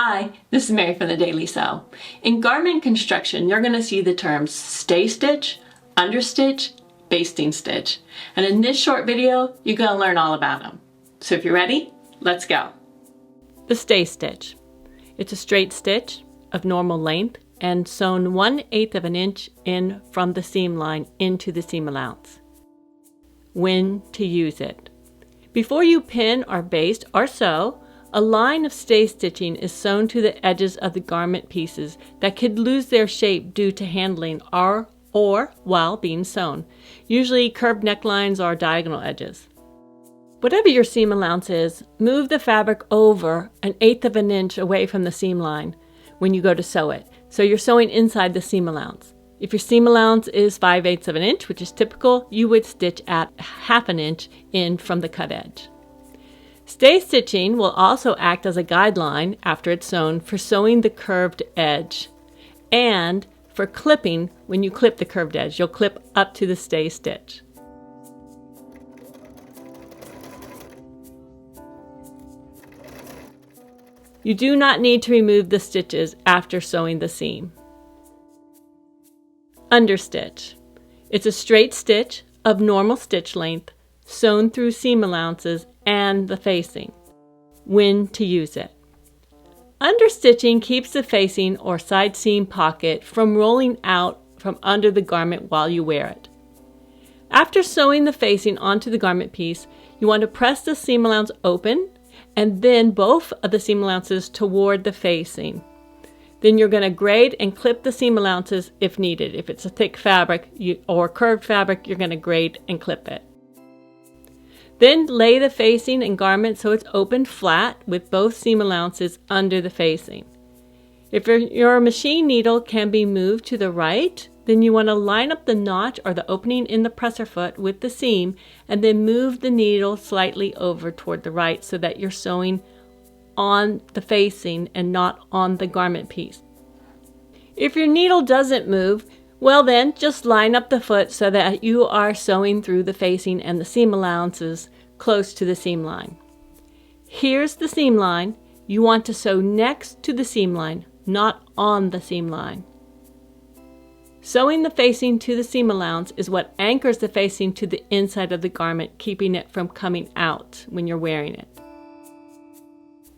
Hi, this is Mary from the Daily Sew. In garment construction, you're going to see the terms stay stitch, understitch, basting stitch. And in this short video, you're going to learn all about them. So if you're ready, let's go. The stay stitch. It's a straight stitch of normal length and sewn 1/8 of an inch in from the seam line into the seam allowance. When to use it. Before you pin or baste or sew, a line of stay stitching is sewn to the edges of the garment pieces that could lose their shape due to handling or while being sewn, usually curved necklines or diagonal edges. Whatever your seam allowance is, move the fabric over 1/8 of an inch away from the seam line when you go to sew it, so you're sewing inside the seam allowance. If your seam allowance is 5/8 of an inch, which is typical, you would stitch at 1/2 an inch in from the cut edge. Stay stitching will also act as a guideline after it's sewn for sewing the curved edge and for clipping. When you clip the curved edge, you'll clip up to the stay stitch. You do not need to remove the stitches after sewing the seam. Understitch. It's a straight stitch of normal stitch length sewn through seam allowances and the facing. When to use it. Understitching keeps the facing or side seam pocket from rolling out from under the garment while you wear it. After sewing the facing onto the garment piece, you want to press the seam allowance open and then both of the seam allowances toward the facing. Then you're going to grade and clip the seam allowances if needed. If it's a thick fabric or curved fabric, you're going to grade and clip it. Then lay the facing and garment so it's open flat with both seam allowances under the facing. If your machine needle can be moved to the right, then you want to line up the notch or the opening in the presser foot with the seam and then move the needle slightly over toward the right so that you're sewing on the facing and not on the garment piece. If your needle doesn't move, well then, just line up the foot so that you are sewing through the facing and the seam allowances close to the seam line. Here's the seam line. You want to sew next to the seam line, not on the seam line. Sewing the facing to the seam allowance is what anchors the facing to the inside of the garment, keeping it from coming out when you're wearing it.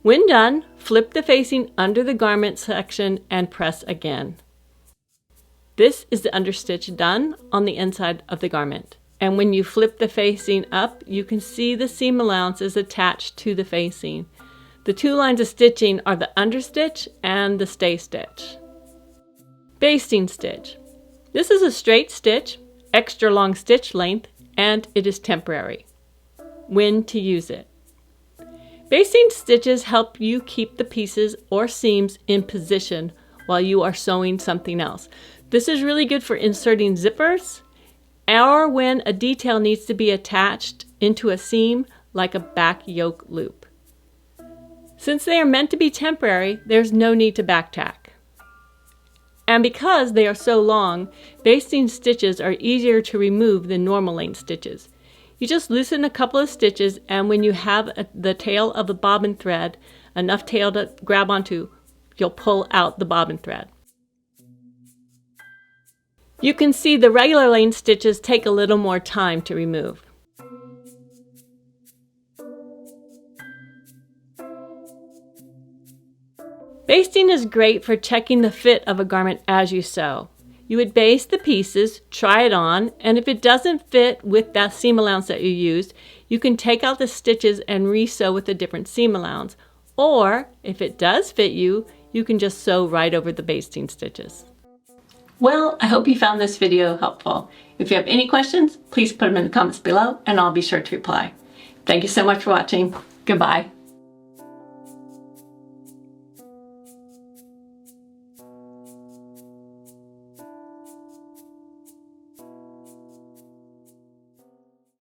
When done, flip the facing under the garment section and press again. This is the understitch done on the inside of the garment. And when you flip the facing up, you can see the seam allowances attached to the facing. The two lines of stitching are the understitch and the stay stitch. Basting stitch. This is a straight stitch, extra long stitch length, and it is temporary. When to use it. Basting stitches help you keep the pieces or seams in position while you are sewing something else. This is really good for inserting zippers or when a detail needs to be attached into a seam like a back yoke loop. Since they are meant to be temporary, there's no need to back tack. And because they are so long, basting stitches are easier to remove than normal length stitches. You just loosen a couple of stitches, and when you have the tail of the bobbin thread, enough tail to grab onto, you'll pull out the bobbin thread. You can see the regular length stitches take a little more time to remove. Basting is great for checking the fit of a garment as you sew. You would baste the pieces, try it on, and if it doesn't fit with that seam allowance that you used, you can take out the stitches and re-sew with a different seam allowance. Or, if it does fit you, you can just sew right over the basting stitches. Well, I hope you found this video helpful. If you have any questions, please put them in the comments below and I'll be sure to reply. Thank you so much for watching. Goodbye.